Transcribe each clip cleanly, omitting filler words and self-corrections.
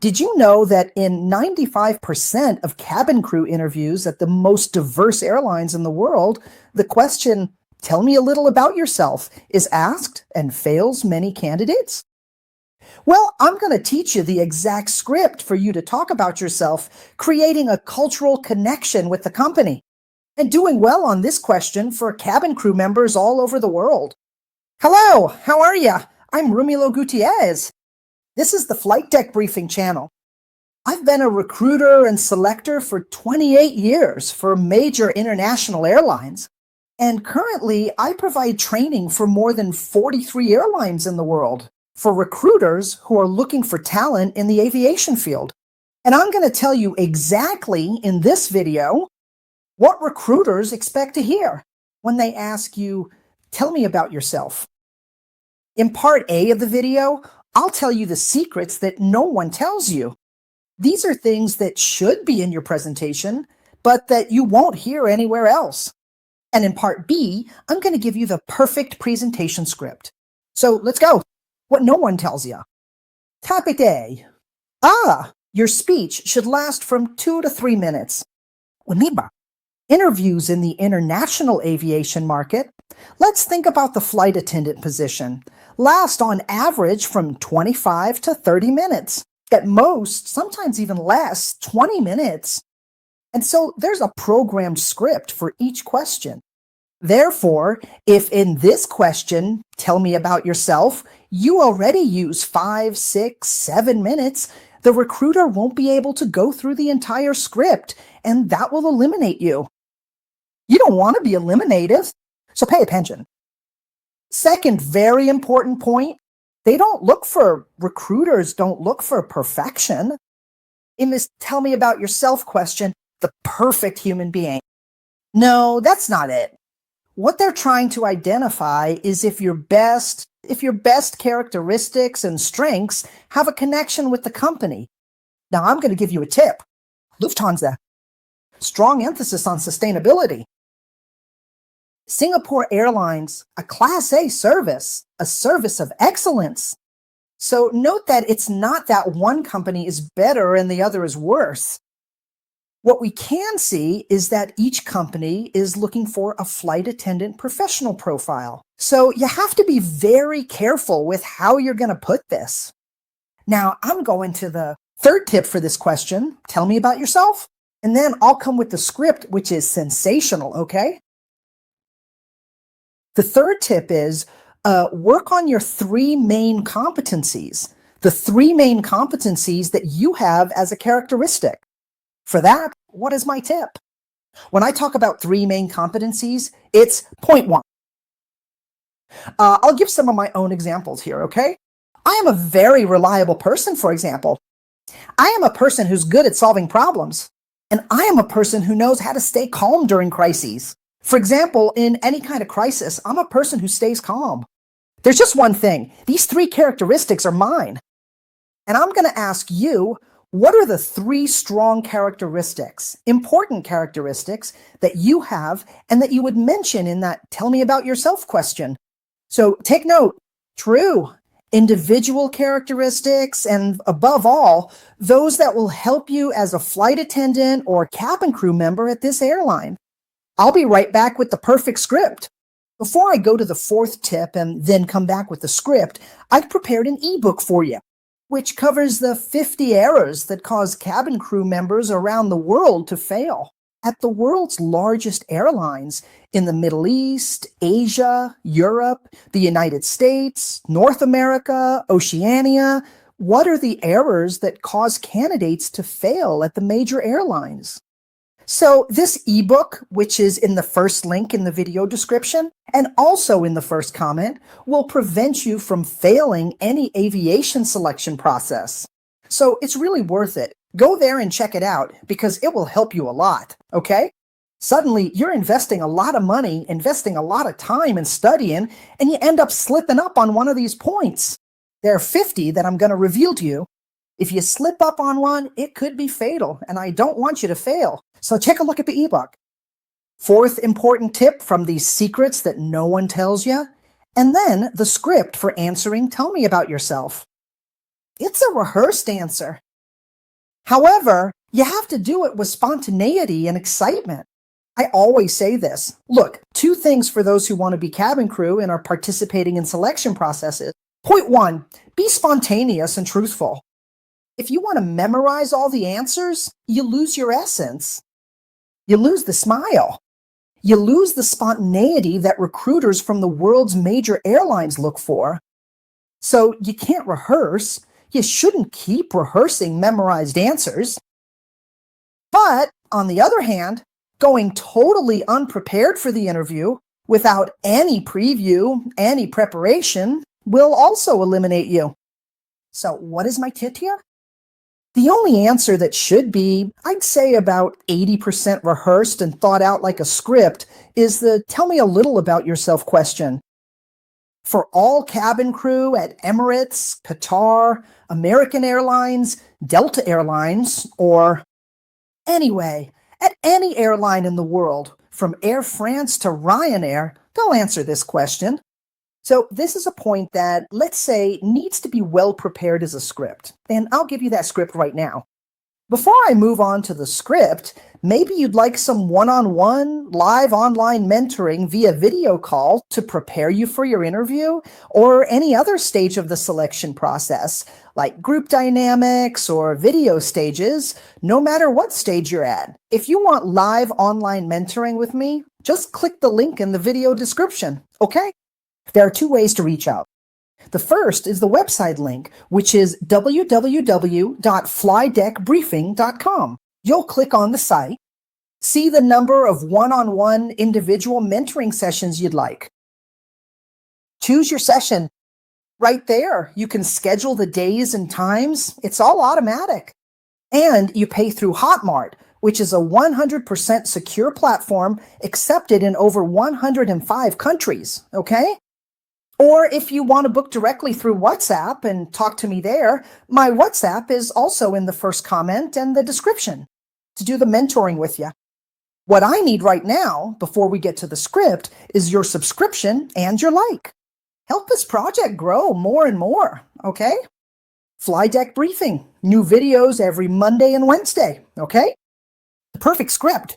Did you know that in 95% of cabin crew interviews at the most diverse airlines in the world, the question, "Tell me a little about yourself," is asked and fails many candidates? Well, I'm going to teach you the exact script for you to talk about yourself, creating a cultural connection with the company, and doing well on this question for cabin crew members all over the world. Hello, how are you? I'm Rumilo Gutierrez. This is the Flight Deck Briefing channel. I've been a recruiter and selector for 28 years for major international airlines, and currently I provide training for more than 43 airlines in the world for recruiters who are looking for talent in the aviation field. And I'm going to tell you exactly in this video what recruiters expect to hear when they ask you, "Tell me about yourself." In part A of the video, I'll tell you the secrets that no one tells you. These are things that should be in your presentation, but that you won't hear anywhere else. And in part B, I'm going to give you the perfect presentation script. So let's go. What no one tells you. Topic A. Your speech should last from 2 to 3 minutes. Waniba. Interviews in the international aviation market, let's think about the flight attendant position, last on average from 25 to 30 minutes. At most, sometimes even less, 20 minutes. And so there's a programmed script for each question. Therefore, if in this question, "Tell me about yourself," you already use 5, 6, 7 minutes, the recruiter won't be able to go through the entire script, and that will eliminate you. You don't want to be eliminated, so pay attention. Second very important point, recruiters don't look for perfection. In this "Tell me about yourself" question, the perfect human being. No, that's not it. What they're trying to identify is if your best characteristics and strengths have a connection with the company. Now, I'm going to give you a tip. Lufthansa. Strong emphasis on sustainability. Singapore Airlines, a Class A service, a service of excellence. So note that it's not that one company is better and the other is worse. What we can see is that each company is looking for a flight attendant professional profile. So you have to be very careful with how you're going to put this. Now, I'm going to the third tip for this question. Tell me about yourself. And then I'll come with the script, which is sensational, okay? The third tip is work on your 3 main competencies, the 3 main competencies that you have as a characteristic. For that, what is my tip? When I talk about 3 main competencies, it's point 1. I'll give some of my own examples here, okay? I am a very reliable person, for example. I am a person who's good at solving problems. And I am a person who knows how to stay calm during crises. For example, in any kind of crisis, I'm a person who stays calm. There's just one thing. These 3 characteristics are mine. And I'm going to ask you, what are the 3 strong characteristics, important characteristics that you have and that you would mention in that "Tell me about yourself" question? So take note. True. Individual characteristics, and above all, those that will help you as a flight attendant or cabin crew member at this airline. I'll be right back with the perfect script. Before I go to the 4th tip and then come back with the script, I've prepared an ebook for you, which covers the 50 errors that cause cabin crew members around the world to fail. At the world's largest airlines in the Middle East, Asia, Europe, the United States, North America, Oceania, what are the errors that cause candidates to fail at the major airlines? So this ebook, which is in the first link in the video description and also in the first comment, will prevent you from failing any aviation selection process. So it's really worth it. Go there and check it out because it will help you a lot, okay? Suddenly, you're investing a lot of money, investing a lot of time and studying, and you end up slipping up on one of these points. There are 50 that I'm going to reveal to you. If you slip up on one, it could be fatal, and I don't want you to fail. So take a look at the ebook. 4th important tip from these secrets that no one tells you, and then the script for answering "Tell me about yourself." It's a rehearsed answer. However, you have to do it with spontaneity and excitement. I always say this. Look, two things for those who want to be cabin crew and are participating in selection processes. Point one, be spontaneous and truthful. If you want to memorize all the answers, you lose your essence. You lose the smile. You lose the spontaneity that recruiters from the world's major airlines look for. So you can't rehearse. You shouldn't keep rehearsing memorized answers. But on the other hand, going totally unprepared for the interview without any preview, any preparation, will also eliminate you. So what is my tip here? The only answer that should be, I'd say about 80% rehearsed and thought out like a script, is the tell me a little about yourself question. For all cabin crew at Emirates, Qatar, American Airlines, Delta Airlines, or anyway, at any airline in the world, from Air France to Ryanair, they'll answer this question. So this is a point that, let's say, needs to be well prepared as a script. And I'll give you that script right now. Before I move on to the script, maybe you'd like some one-on-one live online mentoring via video call to prepare you for your interview or any other stage of the selection process, like group dynamics or video stages, no matter what stage you're at. If you want live online mentoring with me, just click the link in the video description, okay? There are two ways to reach out. The first is the website link, which is www.flydeckbriefing.com. You'll click on the site, see the number of one-on-one individual mentoring sessions you'd like. Choose your session. Right there, you can schedule the days and times. It's all automatic. And you pay through Hotmart, which is a 100% secure platform accepted in over 105 countries, okay? Or if you want to book directly through WhatsApp and talk to me there, my WhatsApp is also in the first comment and the description to do the mentoring with you. What I need right now, before we get to the script, is your subscription and your like. Help this project grow more and more, okay? Fly Deck Briefing, new videos every Monday and Wednesday, okay? The perfect script.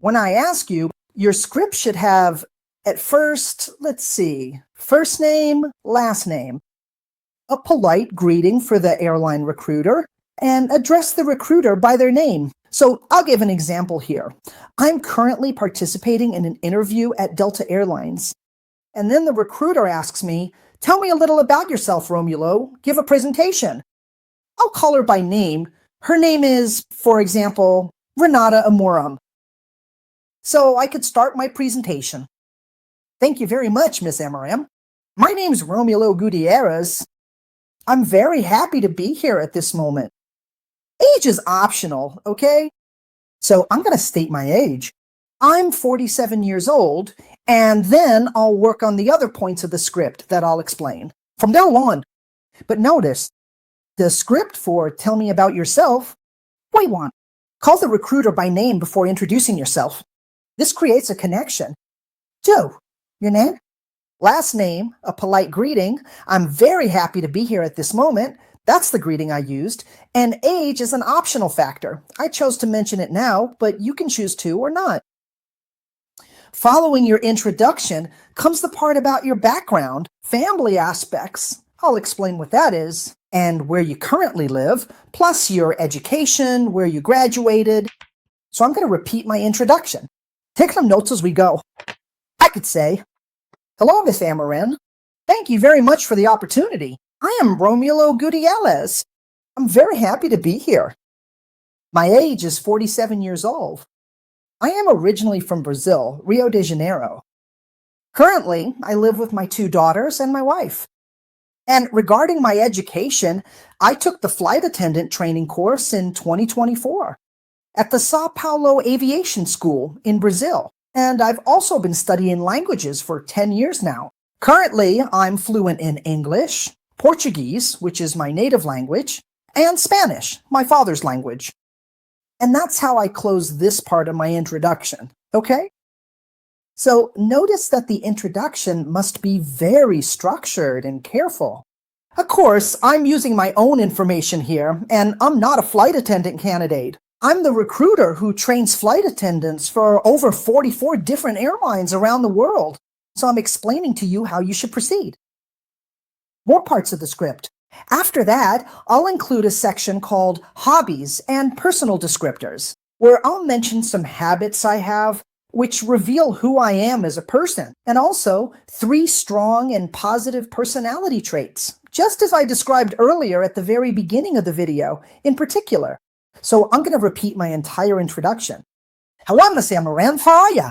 When I ask you, your script should have, at first, let's see, first name, last name, a polite greeting for the airline recruiter, and address the recruiter by their name. So I'll give an example here. I'm currently participating in an interview at Delta Airlines. And then the recruiter asks me, tell me a little about yourself, Romulo. Give a presentation. I'll call her by name. Her name is, for example, Renata Amorum. So I could start my presentation. Thank you very much, Miss Amorum. My name's Romulo Gutierrez. I'm very happy to be here at this moment. Age is optional, okay? So I'm going to state my age. I'm 47 years old, and then I'll work on the other points of the script that I'll explain from now on. But notice, the script for tell me about yourself, wait one. Call the recruiter by name before introducing yourself. This creates a connection. Joe, your name? Last name, a polite greeting. I'm very happy to be here at this moment. That's the greeting I used. And age is an optional factor. I chose to mention it now, but you can choose to or not. Following your introduction comes the part about your background, family aspects. I'll explain what that is, and where you currently live, plus your education, where you graduated. So I'm going to repeat my introduction. Take some notes as we go. I could say, hello, Miss Amoren. Thank you very much for the opportunity. I am Romulo Gutierrez. I'm very happy to be here. My age is 47 years old. I am originally from Brazil, Rio de Janeiro. Currently, I live with my 2 daughters and my wife. And regarding my education, I took the flight attendant training course in 2024 at the Sao Paulo Aviation School in Brazil. And I've also been studying languages for 10 years now. Currently, I'm fluent in English, Portuguese, which is my native language, and Spanish, my father's language. And that's how I close this part of my introduction, okay? So notice that the introduction must be very structured and careful. Of course, I'm using my own information here, and I'm not a flight attendant candidate. I'm the recruiter who trains flight attendants for over 44 different airlines around the world. So I'm explaining to you how you should proceed. More parts of the script. After that, I'll include a section called Hobbies and Personal Descriptors, where I'll mention some habits I have which reveal who I am as a person, and also 3 strong and positive personality traits, just as I described earlier at the very beginning of the video in particular. So I'm going to repeat my entire introduction. Hello, Miss Amaran, how are ya?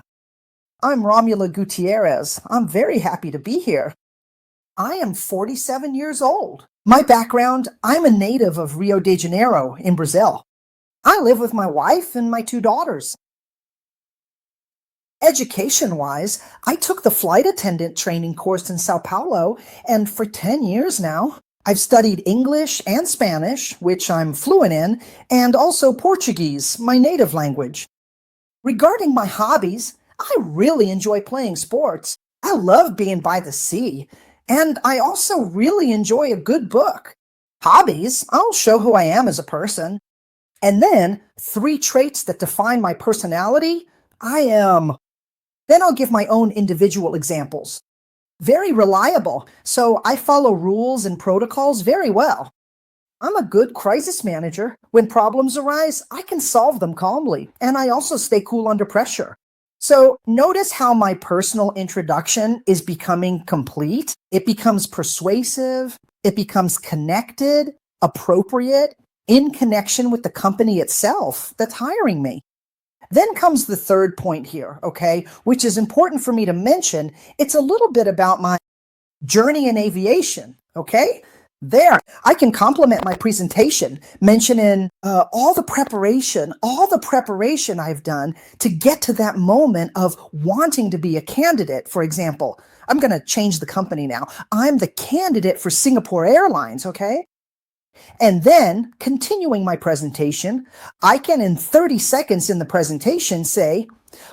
I'm Romula Gutierrez. I'm very happy to be here. I am 47 years old. My background, I'm a native of Rio de Janeiro in Brazil. I live with my wife and my 2 daughters. Education-wise, I took the flight attendant training course in Sao Paulo, and for 10 years now, I've studied English and Spanish, which I'm fluent in, and also Portuguese, my native language. Regarding my hobbies, I really enjoy playing sports. I love being by the sea, and I also really enjoy a good book. Hobbies, I'll show who I am as a person. And then 3 traits that define my personality, Then I'll give my own individual examples. Very reliable, so I follow rules and protocols very well. I'm a good crisis manager. When problems arise, I can solve them calmly, and I also stay cool under pressure. So notice how my personal introduction is becoming complete. It becomes persuasive, it becomes connected, appropriate, in connection with the company itself that's hiring me. Then comes the third point here, okay, which is important for me to mention. It's a little bit about my journey in aviation, okay? There, I can complement my presentation, mentioning all the preparation I've done to get to that moment of wanting to be a candidate. For example, I'm going to change the company now. I'm the candidate for Singapore Airlines, okay? And then, continuing my presentation, I can in 30 seconds in the presentation say,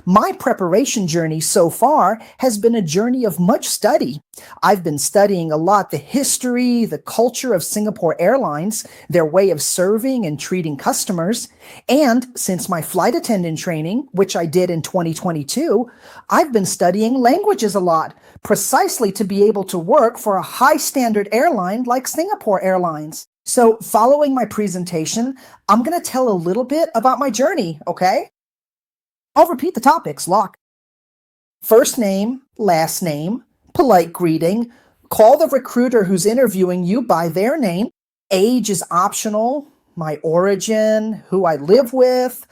my preparation journey so far has been a journey of much study. I've been studying a lot the history, the culture of Singapore Airlines, their way of serving and treating customers. And since my flight attendant training, which I did in 2022, I've been studying languages a lot, precisely to be able to work for a high standard airline like Singapore Airlines. So following my presentation, I'm going to tell a little bit about my journey, okay? I'll repeat the topics, lock. First name, last name, polite greeting, call the recruiter who's interviewing you by their name, age is optional, my origin, who I live with,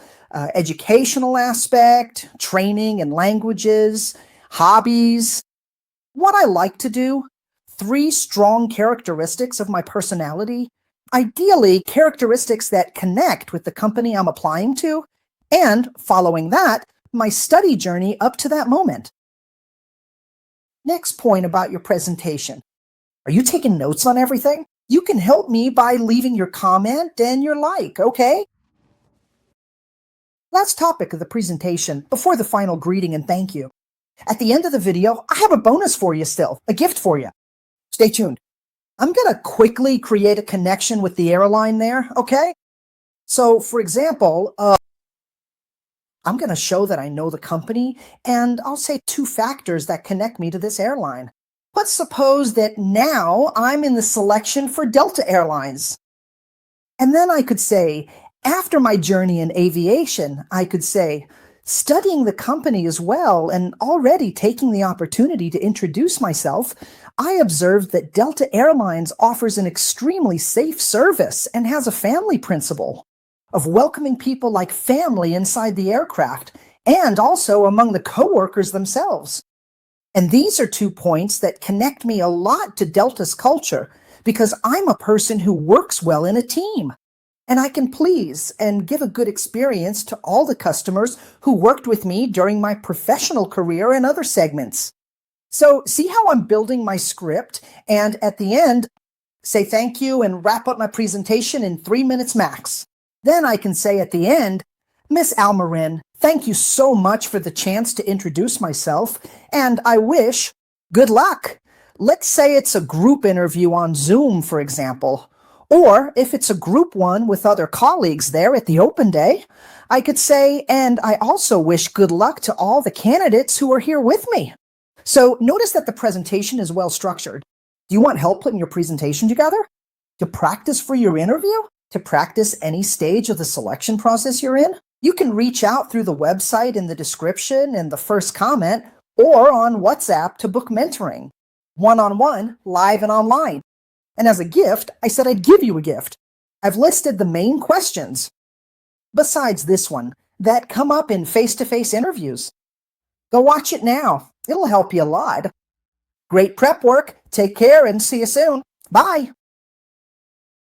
educational aspect, training and languages, hobbies, what I like to do, 3 strong characteristics of my personality, ideally characteristics that connect with the company I'm applying to, and following that, my study journey up to that moment. Next point about your presentation. Are you taking notes on everything? You can help me by leaving your comment and your like, okay? Last topic of the presentation before the final greeting and thank you. At the end of the video, I have a bonus for you still, a gift for you. Stay tuned. I'm going to quickly create a connection with the airline there, okay? So, for example, I'm going to show that I know the company, and I'll say 2 factors that connect me to this airline. Let's suppose that now I'm in the selection for Delta Airlines. And then I could say, after my journey in aviation, I could say, studying the company as well and already taking the opportunity to introduce myself, I observed that Delta Airlines offers an extremely safe service and has a family principle of welcoming people like family inside the aircraft and also among the coworkers themselves. And these are 2 points that connect me a lot to Delta's culture because I'm a person who works well in a team. And I can please and give a good experience to all the customers who worked with me during my professional career and other segments. So see how I'm building my script and at the end, say thank you and wrap up my presentation in 3 minutes max. Then I can say at the end, Miss Almarin, thank you so much for the chance to introduce myself, and I wish good luck. Let's say it's a group interview on Zoom, for example. Or if it's a group one with other colleagues there at the open day, I could say, and I also wish good luck to all the candidates who are here with me. So notice that the presentation is well structured. Do you want help putting your presentation together? To practice for your interview? To practice any stage of the selection process you're in? You can reach out through the website in the description and the first comment, or on WhatsApp to book mentoring. One-on-one, live and online. And as a gift, I said I'd give you a gift. I've listed the main questions, besides this one, that come up in face-to-face interviews. Go watch it now. It'll help you a lot. Great prep work. Take care and see you soon. Bye.